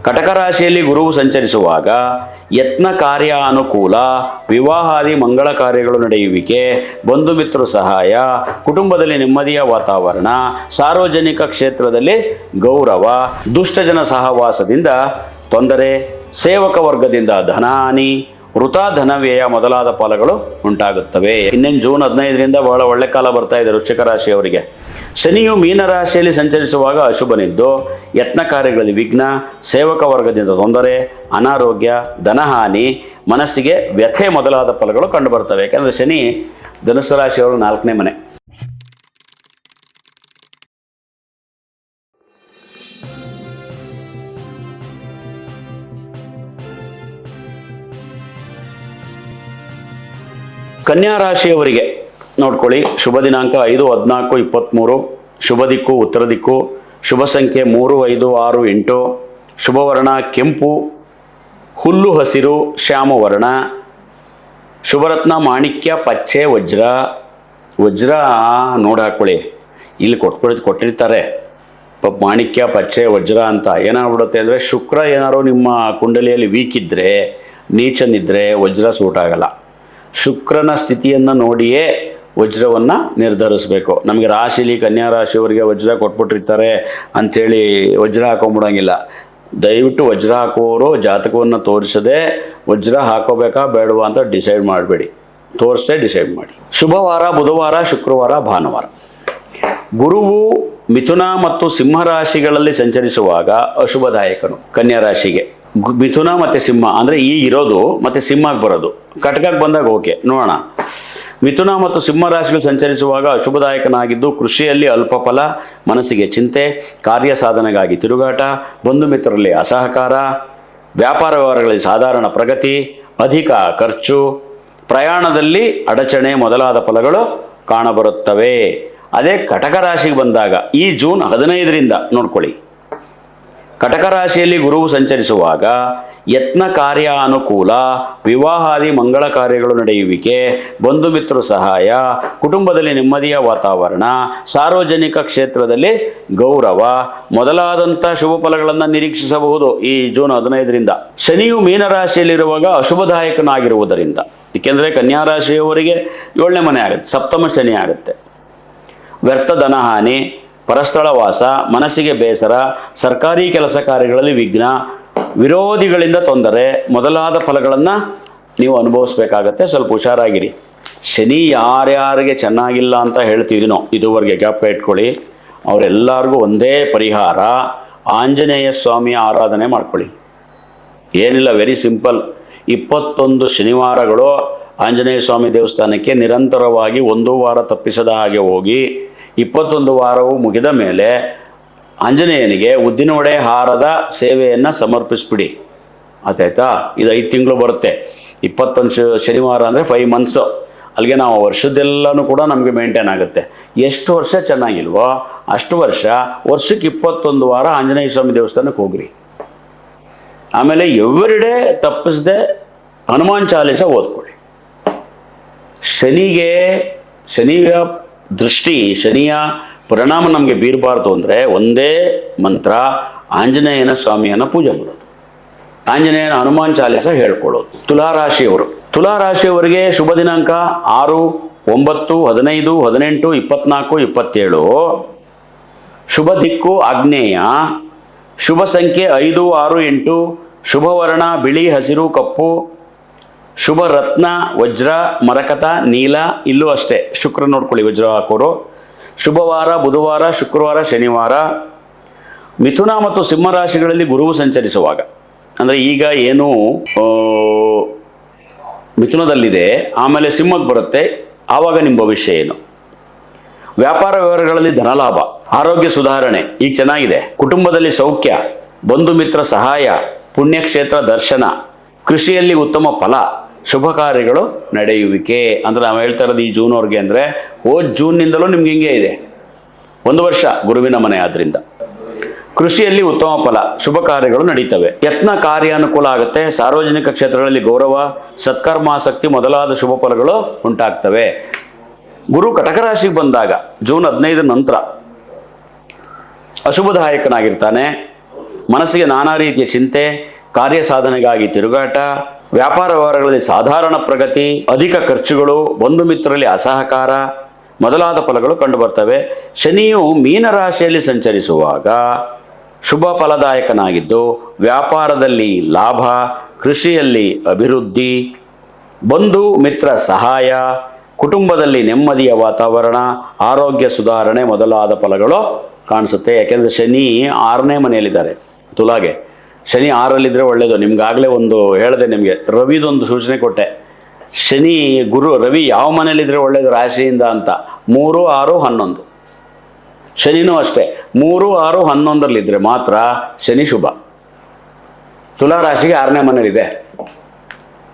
ಕಟಕ ರಾಶಿಯಲ್ಲಿ ಗುರುವು ಸಂಚರಿಸುವಾಗ ಯತ್ನ ಕಾರ್ಯ ಅನುಕೂಲ, ವಿವಾಹಾದಿ ಮಂಗಳ ಕಾರ್ಯಗಳು ನಡೆಯುವಿಕೆ, ಬಂಧು ಮಿತ್ರರ ಸಹಾಯ, ಕುಟುಂಬದಲ್ಲಿ ನೆಮ್ಮದಿಯ ವಾತಾವರಣ, ಸಾರ್ವಜನಿಕ ಕ್ಷೇತ್ರದಲ್ಲಿ ಗೌರವ, ದುಷ್ಟಜನ ಸಹವಾಸದಿಂದ ತೊಂದರೆ, ಸೇವಕ ವರ್ಗದಿಂದ ಧನಹಾನಿ, ವೃಥಾ ಧನವ್ಯಯ ಮೊದಲಾದ ಫಲಗಳು ಉಂಟಾಗುತ್ತವೆ. ಇನ್ನೇನು ಜೂನ್ 15ರಿಂದ ಬಹಳ ಒಳ್ಳೆ ಕಾಲ ಬರ್ತಾ ಇದೆ ವೃಶ್ಚಿಕ ರಾಶಿಯವರಿಗೆ. ಶನಿಯು ಮೀನರಾಶಿಯಲ್ಲಿ ಸಂಚರಿಸುವಾಗ ಅಶುಭನಿದ್ದು ಯತ್ನ ಕಾರ್ಯಗಳಲ್ಲಿ ವಿಘ್ನ, ಸೇವಕ ವರ್ಗದಿಂದ ತೊಂದರೆ, ಅನಾರೋಗ್ಯ, ಧನಹಾನಿ, ಮನಸ್ಸಿಗೆ ವ್ಯಥೆ ಮೊದಲಾದ ಫಲಗಳು ಕಂಡುಬರ್ತವೆ. ಯಾಕೆಂದರೆ ಶನಿ ಧನುಸ್ಸು ರಾಶಿಯವರು 4ನೇ ಮನೆ. ಕನ್ಯಾ ರಾಶಿಯವರಿಗೆ ನೋಡ್ಕೊಳ್ಳಿ, ಶುಭ ದಿನಾಂಕ 5-14-23, ಶುಭ ದಿಕ್ಕು ಉತ್ತರ ದಿಕ್ಕು, ಶುಭ ಸಂಖ್ಯೆ 3, 5, 6, 8, ಶುಭವರ್ಣ ಕೆಂಪು, ಹುಲ್ಲು ಹಸಿರು, ಶ್ಯಾಮವರ್ಣ, ಶುಭರತ್ನ ಮಾಣಿಕ್ಯ, ಪಚ್ಚೆ, ವಜ್ರ ನೋಡಿ ಹಾಕ್ಕೊಳ್ಳಿ, ಇಲ್ಲಿ ಕೊಟ್ಟಿರ್ತಾರೆ ಮಾಣಿಕ್ಯ, ಪಚ್ಚೆ, ವಜ್ರ ಅಂತ. ಏನಾಗ್ಬಿಡುತ್ತೆ ಅಂದರೆ ಶುಕ್ರ ಏನಾದ್ರು ನಿಮ್ಮ ಕುಂಡಲಿಯಲ್ಲಿ ವೀಕ್ ಇದ್ದರೆ, ನೀಚನಿದ್ದರೆ ವಜ್ರ ಸೂಟ್ ಆಗಲ್ಲ. ಶುಕ್ರನ ಸ್ಥಿತಿಯನ್ನು ನೋಡಿಯೇ ವಜ್ರವನ್ನು ನಿರ್ಧರಿಸಬೇಕು. ನಮಗೆ ರಾಶಿಲಿ ಕನ್ಯಾ ರಾಶಿಯವರಿಗೆ ವಜ್ರ ಕೊಟ್ಬಿಟ್ಟಿರ್ತಾರೆ ಅಂಥೇಳಿ ವಜ್ರ ಹಾಕೊಂಬಿಡೋಂಗಿಲ್ಲ. ದಯವಿಟ್ಟು ವಜ್ರ ಹಾಕುವವರು ಜಾತಕವನ್ನು ತೋರಿಸದೆ ವಜ್ರ ಹಾಕೋಬೇಕಾ ಬೇಡವಾ ಅಂತ ಡಿಸೈಡ್ ಮಾಡಬೇಡಿ, ತೋರಿಸದೆ ಡಿಸೈಡ್ ಮಾಡಿ. ಶುಭವಾರ ಬುಧವಾರ, ಶುಕ್ರವಾರ, ಭಾನುವಾರ. ಗುರುವು ಮಿಥುನ ಮತ್ತು ಸಿಂಹ ರಾಶಿಗಳಲ್ಲಿ ಸಂಚರಿಸುವಾಗ ಅಶುಭದಾಯಕನು. ಕನ್ಯಾ ರಾಶಿಗೆ ಮಿಥುನ ಮತ್ತು ಸಿಂಹ ಅಂದರೆ ಈ ಇರೋದು ಮತ್ತು ಸಿಂಹಕ್ಕೆ ಬರೋದು. ಕಟಕಕ್ಕೆ ಬಂದಾಗ ಓಕೆ ನೋಡೋಣ. ಮಿಥುನ ಮತ್ತು ಸಿಂಹ ರಾಶಿಗಳು ಸಂಚರಿಸುವಾಗ ಅಶುಭದಾಯಕನಾಗಿದ್ದು ಕೃಷಿಯಲ್ಲಿ ಅಲ್ಪ ಫಲ, ಮನಸ್ಸಿಗೆ ಚಿಂತೆ, ಕಾರ್ಯ ಸಾಧನೆಗಾಗಿ ತಿರುಗಾಟ, ಬಂಧು ಮಿತ್ರರಲ್ಲಿ ಅಸಹಕಾರ, ವ್ಯಾಪಾರ ವ್ಯವಹಾರಗಳಲ್ಲಿ ಸಾಧಾರಣ ಪ್ರಗತಿ, ಅಧಿಕ ಖರ್ಚು, ಪ್ರಯಾಣದಲ್ಲಿ ಅಡಚಣೆ ಮೊದಲಾದ ಫಲಗಳು ಕಾಣಬರುತ್ತವೆ. ಅದೇ ಕಟಕ ರಾಶಿಗೆ ಬಂದಾಗ ಈ ಜೂನ್ 15ರಿಂದ ನೋಡ್ಕೊಳ್ಳಿ, ಕಟಕ ರಾಶಿಯಲ್ಲಿ ಗುರುವು ಸಂಚರಿಸುವಾಗ ಯತ್ನ ಕಾರ್ಯ ಅನುಕೂಲ, ವಿವಾಹಾದಿ ಮಂಗಳ ಕಾರ್ಯಗಳು ನಡೆಯುವಿಕೆ, ಬಂಧು ಮಿತ್ರರ ಸಹಾಯ, ಕುಟುಂಬದಲ್ಲಿ ನೆಮ್ಮದಿಯ ವಾತಾವರಣ, ಸಾರ್ವಜನಿಕ ಕ್ಷೇತ್ರದಲ್ಲಿ ಗೌರವ ಮೊದಲಾದಂಥ ಶುಭ ಫಲಗಳನ್ನು ನಿರೀಕ್ಷಿಸಬಹುದು ಈ ಜೂನ್ 15ರಿಂದ. ಶನಿಯು ಮೀನರಾಶಿಯಲ್ಲಿರುವಾಗ ಅಶುಭದಾಯಕನಾಗಿರುವುದರಿಂದ, ಏಕೆಂದರೆ ಕನ್ಯಾ ರಾಶಿಯವರಿಗೆ 7ನೇ ಮನೆ ಆಗುತ್ತೆ, ಸಪ್ತಮ ಶನಿ ಆಗುತ್ತೆ. ವ್ಯರ್ಥ ಧನಹಾನಿ, ಪರಸ್ಥಳ ವಾಸ, ಮನಸ್ಸಿಗೆ ಬೇಸರ, ಸರ್ಕಾರಿ ಕೆಲಸ ಕಾರ್ಯಗಳಲ್ಲಿ ವಿಘ್ನ, ವಿರೋಧಿಗಳಿಂದ ತೊಂದರೆ ಮೊದಲಾದ ಫಲಗಳನ್ನು ನೀವು ಅನುಭವಿಸ್ಬೇಕಾಗತ್ತೆ. ಸ್ವಲ್ಪ ಹುಷಾರಾಗಿರಿ. ಶನಿ ಯಾರ್ಯಾರಿಗೆ ಚೆನ್ನಾಗಿಲ್ಲ ಅಂತ ಹೇಳ್ತಿದ್ದೀನೋ ಇದುವರೆಗೆ ಜ್ಞಾಪಕ ಇಟ್ಕೊಳ್ಳಿ, ಅವರೆಲ್ಲರಿಗೂ ಒಂದೇ ಪರಿಹಾರ, ಆಂಜನೇಯ ಸ್ವಾಮಿಯ ಆರಾಧನೆ ಮಾಡ್ಕೊಳ್ಳಿ. ಏನಿಲ್ಲ, ವೆರಿ ಸಿಂಪಲ್. 21 ಶನಿವಾರಗಳು ಆಂಜನೇಯ ಸ್ವಾಮಿ ದೇವಸ್ಥಾನಕ್ಕೆ ನಿರಂತರವಾಗಿ 1 ವಾರ ತಪ್ಪಿಸದ ಹಾಗೆ ಹೋಗಿ 21 ವಾರವು ಮುಗಿದ ಮೇಲೆ ಆಂಜನೇಯನಿಗೆ ಉದ್ದಿನವಡೆ ಹಾರದ ಸೇವೆಯನ್ನು ಸಮರ್ಪಿಸ್ಬಿಡಿ. ಆಯ್ತಾ? ಇದು 5 ತಿಂಗಳು ಬರುತ್ತೆ. 21 ಶನಿವಾರ ಅಂದರೆ 5 ಮಂತ್ಸು. ಅಲ್ಲಿಗೆ ನಾವು ವರ್ಷದೆಲ್ಲನೂ ಕೂಡ ನಮಗೆ ಮೇಂಟೈನ್ ಆಗುತ್ತೆ. ಎಷ್ಟು ವರ್ಷ ಚೆನ್ನಾಗಿಲ್ವೋ ಅಷ್ಟು ವರ್ಷಕ್ಕೆ 21 ವಾರ ಆಂಜನೇಯ ಸ್ವಾಮಿ ದೇವಸ್ಥಾನಕ್ಕೆ ಹೋಗ್ರಿ. ಆಮೇಲೆ ಎವ್ರಿಡೇ ತಪ್ಪಿಸದೆ ಹನುಮಾನ್ ಚಾಲೀಸ ಓದ್ಕೊಳ್ಳಿ. ಶನಿಯ ದೃಷ್ಟಿ, ಶನಿಯ ಪರಿಣಾಮ ನಮಗೆ ಬೀರಬಾರ್ದು ಅಂದರೆ ಒಂದೇ ಮಂತ್ರ, ಆಂಜನೇಯನ ಸ್ವಾಮಿಯನ್ನು ಪೂಜೆ ಮಾಡೋದು, ಆಂಜನೇಯನ ಹನುಮಾನ್ ಚಾಲೀಸ ಹೇಳ್ಕೊಳ್ಳೋದು. ತುಲಾರಾಶಿಯವರಿಗೆ ಶುಭ ದಿನಾಂಕ 6, 9, 15, 18, 24, 27, ಶುಭ ದಿಕ್ಕು ಆಗ್ನೇಯ, ಶುಭ ಸಂಖ್ಯೆ 5, 6, 8, ಶುಭವರ್ಣ ಬಿಳಿ, ಹಸಿರು, ಕಪ್ಪು, ಶುಭ ರತ್ನ ವಜ್ರ, ಮರಕತ, ನೀಲ. ಇಲ್ಲೂ ಅಷ್ಟೇ ಶುಕ್ರ ನೋಡ್ಕೊಳ್ಳಿ, ವಜ್ರ ಹಾಕೋರು. ಶುಭವಾರ ಬುಧವಾರ, ಶುಕ್ರವಾರ, ಶನಿವಾರ. ಮಿಥುನ ಮತ್ತು ಸಿಂಹ ರಾಶಿಗಳಲ್ಲಿ ಗುರುವು ಸಂಚರಿಸುವಾಗ ಅಂದರೆ ಈಗ ಏನು ಮಿಥುನದಲ್ಲಿದೆ, ಆಮೇಲೆ ಸಿಂಹಕ್ಕೆ ಬರುತ್ತೆ, ಆವಾಗ ನಿಮ್ಮ ಭವಿಷ್ಯ ಏನು? ವ್ಯಾಪಾರ ವ್ಯವಹಾರಗಳಲ್ಲಿ ಧನಲಾಭ, ಆರೋಗ್ಯ ಸುಧಾರಣೆ ಈಗ ಚೆನ್ನಾಗಿದೆ, ಕುಟುಂಬದಲ್ಲಿ ಸೌಖ್ಯ, ಬಂಧು ಮಿತ್ರ ಸಹಾಯ, ಪುಣ್ಯಕ್ಷೇತ್ರ ದರ್ಶನ, ಕೃಷಿಯಲ್ಲಿ ಉತ್ತಮ ಫಲ, ಶುಭ ಕಾರ್ಯಗಳು ನಡೆಯುವಿಕೆ. ಅಂದರೆ ನಾವು ಹೇಳ್ತಾ ಇರೋದು ಈ ಜೂನ್ವರೆಗೆ ಅಂದರೆ ಹೋದ ಜೂನ್ನಿಂದಲೂ ನಿಮ್ಗೆ ಹಿಂಗೆ ಇದೆ, 1 ವರ್ಷ ಗುರುವಿನ ಮನೆ. ಆದ್ದರಿಂದ ಕೃಷಿಯಲ್ಲಿ ಉತ್ತಮ ಫಲ, ಶುಭ ಕಾರ್ಯಗಳು ನಡೀತವೆ, ಯತ್ನ ಕಾರ್ಯಾನುಕೂಲ ಆಗುತ್ತೆ, ಸಾರ್ವಜನಿಕ ಕ್ಷೇತ್ರಗಳಲ್ಲಿ ಗೌರವ, ಸತ್ಕರ್ಮಾಸಕ್ತಿ ಮೊದಲಾದ ಶುಭ ಫಲಗಳು ಉಂಟಾಗ್ತವೆ. ಗುರು ಕಟಕ ರಾಶಿಗೆ ಬಂದಾಗ ಜೂನ್ 15 ನಂತರ ಅಶುಭದಾಯಕನಾಗಿರ್ತಾನೆ. ಮನಸ್ಸಿಗೆ ನಾನಾ ರೀತಿಯ ಚಿಂತೆ, ಕಾರ್ಯ ಸಾಧನೆಗಾಗಿ ತಿರುಗಾಟ, ವ್ಯಾಪಾರ ವ್ಯವಹಾರಗಳಲ್ಲಿ ಸಾಧಾರಣ ಪ್ರಗತಿ, ಅಧಿಕ ಖರ್ಚುಗಳು, ಬಂಧು ಮಿತ್ರರಲ್ಲಿ ಅಸಹಕಾರ ಮೊದಲಾದ ಫಲಗಳು ಕಂಡುಬರ್ತವೆ. ಶನಿಯು ಮೀನರಾಶಿಯಲ್ಲಿ ಸಂಚರಿಸುವಾಗ ಶುಭ ಫಲದಾಯಕನಾಗಿದ್ದು ವ್ಯಾಪಾರದಲ್ಲಿ ಲಾಭ, ಕೃಷಿಯಲ್ಲಿ ಅಭಿವೃದ್ಧಿ, ಬಂಧು ಮಿತ್ರ ಸಹಾಯ, ಕುಟುಂಬದಲ್ಲಿ ನೆಮ್ಮದಿಯ ವಾತಾವರಣ, ಆರೋಗ್ಯ ಸುಧಾರಣೆ ಮೊದಲಾದ ಫಲಗಳು ಕಾಣಿಸುತ್ತೆ. ಯಾಕೆಂದರೆ ಶನಿ 6ನೇ ಮನೆಯಲ್ಲಿದ್ದಾರೆ. ತುಲಾಗೆ ಶನಿ 6ರಲ್ಲಿದ್ದರೆ ಒಳ್ಳೆಯದು. ನಿಮ್ಗಾಗಲೇ ಒಂದು ಹೇಳಿದೆ, ನಿಮಗೆ ರವಿದೊಂದು ಸೂಚನೆ ಕೊಟ್ಟೆ. ಶನಿ ಗುರು ರವಿ ಯಾವ ಮನೇಲಿದ್ದರೆ ಒಳ್ಳೆಯದು ರಾಶಿಯಿಂದ ಅಂತ, 3, 6, 11. ಶನಿನೂ ಅಷ್ಟೇ 3, 6, 11ರಲ್ಲಿದ್ದರೆ ಮಾತ್ರ ಶನಿ ಶುಭ. ತುಲಾ ರಾಶಿಗೆ 6ನೇ ಮನೇಲಿದೆ,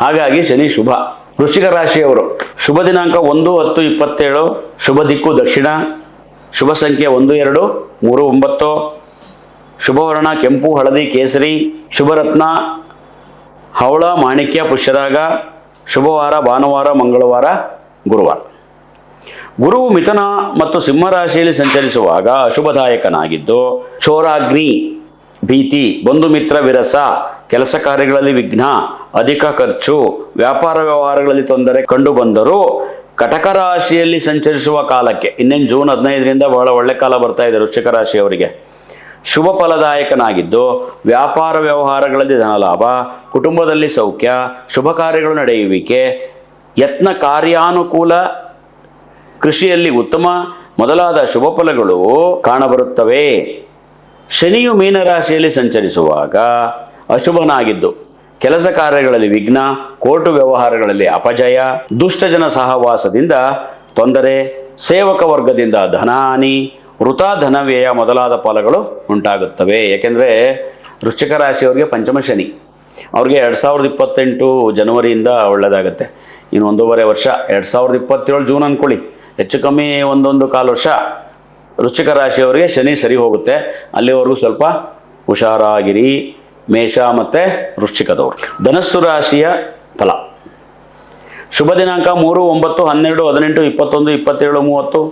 ಹಾಗಾಗಿ ಶನಿ ಶುಭ. ವೃಶ್ಚಿಕ ರಾಶಿಯವರು ಶುಭ ದಿನಾಂಕ 1-10-27, ಶುಭ ದಿಕ್ಕು ದಕ್ಷಿಣ, ಶುಭ ಸಂಖ್ಯೆ 1, 2, 3, 9, ಶುಭವರ್ಣ ಕೆಂಪು, ಹಳದಿ, ಕೇಸರಿ, ಶುಭರತ್ನ ಹವಳ, ಮಾಣಿಕ್ಯ, ಪುಷ್ಯರಾಗ, ಶುಭವಾರ ಭಾನುವಾರ, ಮಂಗಳವಾರ, ಗುರುವಾರ. ಗುರುವು ಮಿಥುನ ಮತ್ತು ಸಿಂಹರಾಶಿಯಲ್ಲಿ ಸಂಚರಿಸುವಾಗ ಅಶುಭದಾಯಕನಾಗಿದ್ದು ಚೋರಾಗ್ನಿ, ಭೀತಿ, ಬಂಧು ಮಿತ್ರ ವಿರಸ, ಕೆಲಸ ಕಾರ್ಯಗಳಲ್ಲಿ ವಿಘ್ನ, ಅಧಿಕ ಖರ್ಚು, ವ್ಯಾಪಾರ ವ್ಯವಹಾರಗಳಲ್ಲಿ ತೊಂದರೆ ಕಂಡುಬಂದರೂ ಕಟಕ ರಾಶಿಯಲ್ಲಿ ಸಂಚರಿಸುವ ಕಾಲಕ್ಕೆ ಇನ್ನೇನು ಜೂನ್ 15ರಿಂದ ಬಹಳ ಒಳ್ಳೆ ಕಾಲ ಬರ್ತಾ ಇದೆ ವೃಶ್ಚಿಕ ರಾಶಿಯವರಿಗೆ. ಶುಭ ಫಲದಾಯಕನಾಗಿದ್ದು ವ್ಯಾಪಾರ ವ್ಯವಹಾರಗಳಲ್ಲಿ ಧನಲಾಭ, ಕುಟುಂಬದಲ್ಲಿ ಸೌಖ್ಯ, ಶುಭ ಕಾರ್ಯಗಳು ನಡೆಯುವಿಕೆ, ಯತ್ನ ಕಾರ್ಯಾನುಕೂಲ, ಕೃಷಿಯಲ್ಲಿ ಉತ್ತಮ ಮೊದಲಾದ ಶುಭ ಫಲಗಳು ಕಾಣಬರುತ್ತವೆ. ಶನಿಯು ಮೀನರಾಶಿಯಲ್ಲಿ ಸಂಚರಿಸುವಾಗ ಅಶುಭನಾಗಿದ್ದು ಕೆಲಸ ಕಾರ್ಯಗಳಲ್ಲಿ ವಿಘ್ನ, ಕೋರ್ಟು ವ್ಯವಹಾರಗಳಲ್ಲಿ ಅಪಜಯ, ದುಷ್ಟಜನ ಸಹವಾಸದಿಂದ ತೊಂದರೆ, ಸೇವಕ ವರ್ಗದಿಂದ ಧನಹಾನಿ, ವೃಥಾ ಧನವ್ಯಯ ಮೊದಲಾದ ಫಲಗಳು ಉಂಟಾಗುತ್ತವೆ. ಏಕೆಂದರೆ ವೃಶ್ಚಿಕ ರಾಶಿಯವರಿಗೆ ಪಂಚಮ ಶನಿ, ಅವ್ರಿಗೆ 2028 ಜನವರಿಯಿಂದ ಒಳ್ಳೆಯದಾಗುತ್ತೆ. ಇನ್ನು 1.5 ವರ್ಷ, 2027 ಜೂನ್ ಅಂದ್ಕೊಳ್ಳಿ, ಹೆಚ್ಚು ಕಮ್ಮಿ 1.25 ವರ್ಷ ವೃಶ್ಚಿಕ ರಾಶಿಯವರಿಗೆ ಶನಿ ಸರಿ ಹೋಗುತ್ತೆ. ಅಲ್ಲಿವರೆಗೂ ಸ್ವಲ್ಪ ಹುಷಾರಾಗಿರಿ. ಮೇಷ ಮತ್ತು ವೃಶ್ಚಿಕದವರು. ಧನಸ್ಸು ರಾಶಿಯ ಫಲ ಶುಭ ದಿನಾಂಕ 3, 9, 12, 18, 21, 27, 30,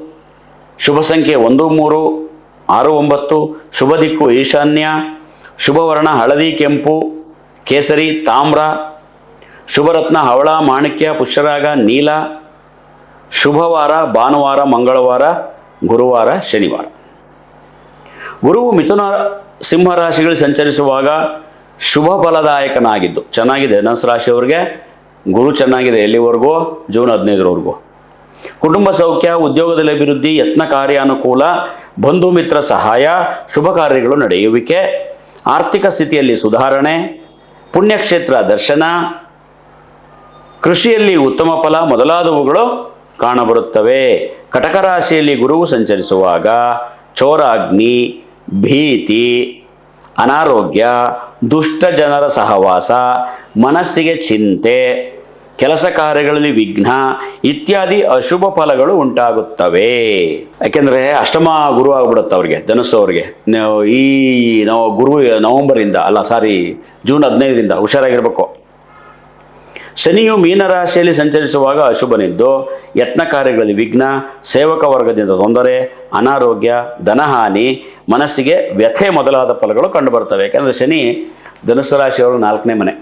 ಶುಭ ಸಂಖ್ಯೆ 1, 3, 6, 9, ಶುಭ ದಿಕ್ಕು ಈಶಾನ್ಯ, ಶುಭವರ್ಣ ಹಳದಿ, ಕೆಂಪು, ಕೇಸರಿ, ತಾಮ್ರ, ಶುಭರತ್ನ ಹವಳ, ಮಾಣಿಕ್ಯ, ಪುಷ್ಯರಾಗ, ನೀಲ, ಶುಭವಾರ ಭಾನುವಾರ, ಮಂಗಳವಾರ, ಗುರುವಾರ, ಶನಿವಾರ. ಗುರುವು ಮಿಥುನ ಸಿಂಹ ರಾಶಿಗಳಲ್ಲಿ ಸಂಚರಿಸುವಾಗ ಶುಭ ಫಲದಾಯಕನಾಗಿದ್ದು ಚೆನ್ನಾಗಿದೆ. ಧನುಸ್ಸು ರಾಶಿಯವರಿಗೆ ಗುರು ಚೆನ್ನಾಗಿದೆ ಎಲ್ಲಿವರೆಗೂ? ಜೂನ್ 15ರವರೆಗೂ. ಕುಟುಂಬ ಸೌಖ್ಯ, ಉದ್ಯೋಗದಲ್ಲಿ ಅಭಿವೃದ್ಧಿ, ಯತ್ನ ಕಾರ್ಯಾನುಕೂಲ, ಬಂಧು ಮಿತ್ರ ಸಹಾಯ, ಶುಭ ಕಾರ್ಯಗಳು ನಡೆಯುವಿಕೆ, ಆರ್ಥಿಕ ಸ್ಥಿತಿಯಲ್ಲಿ ಸುಧಾರಣೆ, ಪುಣ್ಯಕ್ಷೇತ್ರ ದರ್ಶನ, ಕೃಷಿಯಲ್ಲಿ ಉತ್ತಮ ಫಲ ಮೊದಲಾದವುಗಳು ಕಾಣಬರುತ್ತವೆ. ಕಟಕ ರಾಶಿಯಲ್ಲಿ ಗುರುವು ಸಂಚರಿಸುವಾಗ ಚೋರಾಗ್ನಿ, ಭೀತಿ, ಅನಾರೋಗ್ಯ, ದುಷ್ಟ ಜನರ ಸಹವಾಸ, ಮನಸ್ಸಿಗೆ ಚಿಂತೆ, ಕೆಲಸ ಕಾರ್ಯಗಳಲ್ಲಿ ವಿಘ್ನ ಇತ್ಯಾದಿ ಅಶುಭ ಫಲಗಳು ಉಂಟಾಗುತ್ತವೆ. ಯಾಕೆಂದರೆ ಅಷ್ಟಮ ಗುರು ಆಗ್ಬಿಡುತ್ತೆ ಅವ್ರಿಗೆ, ಧನುಸ್ಸು ಅವ್ರಿಗೆ. ನಾವು ಗುರು ಜೂನ್ 15ರಿಂದ ಹುಷಾರಾಗಿರ್ಬೇಕು. ಶನಿಯು ಮೀನರಾಶಿಯಲ್ಲಿ ಸಂಚರಿಸುವಾಗ ಅಶುಭನಿದ್ದು ಯತ್ನ ಕಾರ್ಯಗಳಲ್ಲಿ ವಿಘ್ನ, ಸೇವಕ ವರ್ಗದಿಂದ ತೊಂದರೆ, ಅನಾರೋಗ್ಯ, ಧನಹಾನಿ, ಮನಸ್ಸಿಗೆ ವ್ಯಥೆ ಮೊದಲಾದ ಫಲಗಳು ಕಂಡುಬರ್ತವೆ. ಯಾಕೆಂದರೆ ಶನಿ ಧನುಸ್ಸು ರಾಶಿಯವರು 4ನೇ ಮನೆ,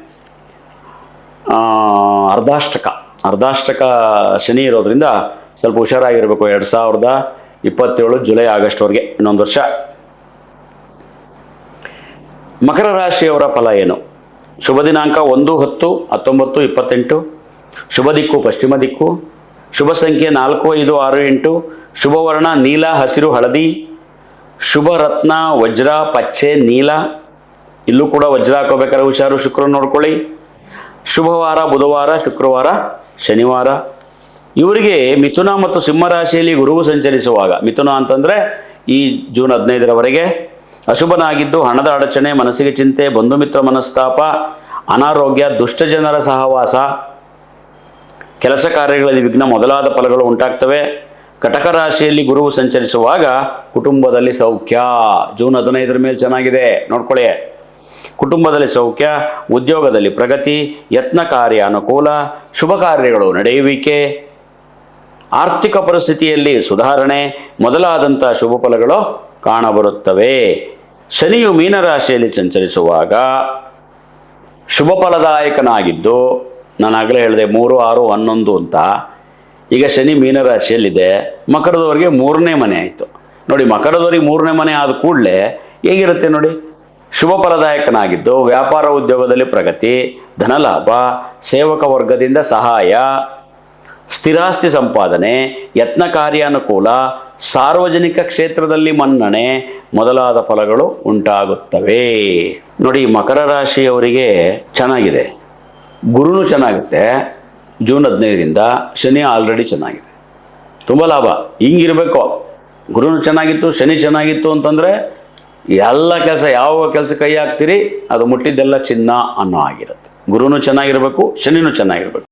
ಅರ್ಧಾಷ್ಟಕ ಶನಿ ಇರೋದ್ರಿಂದ ಸ್ವಲ್ಪ ಹುಷಾರಾಗಿರಬೇಕು. 2027 ಜುಲೈ ಆಗಸ್ಟ್ವರೆಗೆ ಇನ್ನೊಂದು ವರ್ಷ. ಮಕರ ರಾಶಿಯವರ ಫಲ ಏನು? ಶುಭ ದಿನಾಂಕ 1, 10, 19, 28, ಶುಭ ದಿಕ್ಕು ಪಶ್ಚಿಮ ದಿಕ್ಕು, ಶುಭ ಸಂಖ್ಯೆ 4, 5, 6, 8, ಶುಭವರ್ಣ ನೀಲ, ಹಸಿರು, ಹಳದಿ, ಶುಭ ರತ್ನ ವಜ್ರ, ಪಚ್ಚೆ, ನೀಲ. ಇಲ್ಲೂ ಕೂಡ ವಜ್ರ ಹಾಕೋಬೇಕಾದ್ರೆ ಹುಷಾರು, ಶುಕ್ರ ನೋಡ್ಕೊಳ್ಳಿ. ಶುಭವಾರ ಬುಧವಾರ, ಶುಕ್ರವಾರ, ಶನಿವಾರ. ಇವರಿಗೆ ಮಿಥುನ ಮತ್ತು ಸಿಂಹರಾಶಿಯಲ್ಲಿ ಗುರುವು ಸಂಚರಿಸುವಾಗ, ಮಿಥುನ ಅಂತಂದರೆ ಈ ಜೂನ್ 15ರವರೆಗೆ ಅಶುಭನಾಗಿದ್ದು ಹಣದ ಅಡಚಣೆ, ಮನಸ್ಸಿಗೆ ಚಿಂತೆ, ಬಂಧು ಮಿತ್ರ ಮನಸ್ತಾಪ, ಅನಾರೋಗ್ಯ, ದುಷ್ಟ ಜನರ ಸಹವಾಸ, ಕೆಲಸ ಕಾರ್ಯಗಳಲ್ಲಿ ವಿಘ್ನ ಮೊದಲಾದ ಫಲಗಳು ಉಂಟಾಗ್ತವೆ. ಕಟಕ ರಾಶಿಯಲ್ಲಿ ಗುರುವು ಸಂಚರಿಸುವಾಗ ಕುಟುಂಬದಲ್ಲಿ ಸೌಖ್ಯ. ಜೂನ್ 15ರ ಮೇಲೆ ಚೆನ್ನಾಗಿದೆ ನೋಡ್ಕೊಳ್ಳಿ. ಕುಟುಂಬದಲ್ಲಿ ಸೌಖ್ಯ, ಉದ್ಯೋಗದಲ್ಲಿ ಪ್ರಗತಿ, ಯತ್ನ ಕಾರ್ಯ ಅನುಕೂಲ, ಶುಭ ಕಾರ್ಯಗಳು ನಡೆಯುವಿಕೆ, ಆರ್ಥಿಕ ಪರಿಸ್ಥಿತಿಯಲ್ಲಿ ಸುಧಾರಣೆ ಮೊದಲಾದಂಥ ಶುಭ ಫಲಗಳು ಕಾಣಬರುತ್ತವೆ. ಶನಿಯು ಮೀನರಾಶಿಯಲ್ಲಿ ಸಂಚರಿಸುವಾಗ ಶುಭ ಫಲದಾಯಕನಾಗಿದ್ದು, ನಾನು ಆಗಲೇ ಹೇಳಿದೆ 3, 6, 11 ಅಂತ. ಈಗ ಶನಿ ಮೀನರಾಶಿಯಲ್ಲಿದೆ, ಮಕರದವರಿಗೆ 3ನೇ ಮನೆ ಆಯಿತು ನೋಡಿ. ಮಕರದವರಿಗೆ 3ನೇ ಮನೆ ಆದ ಕೂಡಲೇ ಹೇಗಿರುತ್ತೆ ನೋಡಿ, ಶುಭ ಫಲದಾಯಕನಾಗಿದ್ದು ವ್ಯಾಪಾರ ಉದ್ಯೋಗದಲ್ಲಿ ಪ್ರಗತಿ, ಧನಲಾಭ, ಸೇವಕ ವರ್ಗದಿಂದ ಸಹಾಯ, ಸ್ಥಿರಾಸ್ತಿ ಸಂಪಾದನೆ, ಯತ್ನ ಕಾರ್ಯಾನುಕೂಲ, ಸಾರ್ವಜನಿಕ ಕ್ಷೇತ್ರದಲ್ಲಿ ಮನ್ನಣೆ ಮೊದಲಾದ ಫಲಗಳು ಉಂಟಾಗುತ್ತವೆ ನೋಡಿ. ಮಕರ ರಾಶಿಯವರಿಗೆ ಚೆನ್ನಾಗಿದೆ, ಗುರುನು ಚೆನ್ನಾಗುತ್ತೆ. ಜೂನ್ 15ರಿಂದ ಶನಿ ಆಲ್ರೆಡಿ ಚೆನ್ನಾಗಿದೆ, ತುಂಬ ಲಾಭ. ಹಿಂಗಿರಬೇಕು, ಗುರುನು ಚೆನ್ನಾಗಿತ್ತು, ಶನಿ ಚೆನ್ನಾಗಿತ್ತು ಅಂತಂದರೆ ಎಲ್ಲ ಕೆಲಸ, ಯಾವ ಕೆಲಸ ಕೈ ಹಾಕ್ತೀರಿ ಅದು ಮುಟ್ಟಿದ್ದೆಲ್ಲ ಚಿನ್ನ ಅನ್ನೋ ಆಗಿರುತ್ತೆ. ಗುರುನು ಚೆನ್ನಾಗಿರಬೇಕು, ಶನಿನೂ ಚೆನ್ನಾಗಿರಬೇಕು.